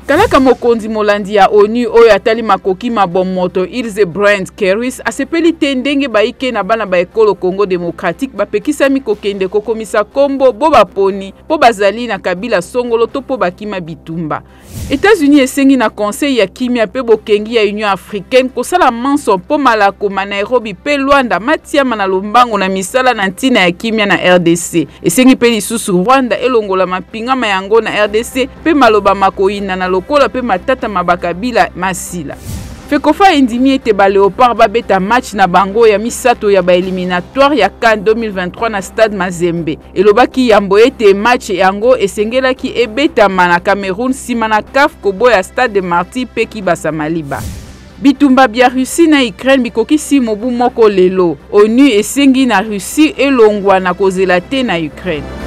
Kalaka mokonzi molandi ya ONU oyo atali makoki mabomoto Ilse Brand Keris asepeli te ndenge baike na bana ba ekolo Congo Démocratique bapekisami kokende kokomisa kombo bo baponi po bazali na kabila songolo to po bakima bitumba. États-Unis esengi na conseil ya kimia pe bokengi ya Union Africaine kosala manso po malako ma Nairobi pe Luanda matiama na lombango na misala na ntina ya kimia na RDC. Esengi pe lisusu Rwanda elongola mapinga mayango na RDC pe maloba makoina na lokola pe matata mabakabila masila. Fekofa indimi ete ba Léopard babeta match na bango ya misato ya ba éliminatoire ya CAN 2023 na stade Mazembe. Elobaki yambo ete match yango esengelaki ebetama na Cameroun sima na CAF kobo ya stade de Martyrs pe Kibasa Maliba. Bitumba bia Russie na Ukraine bikokisi mobu moko lelo. ONU esengi na Russie elongwa na kozela te na Ukraine.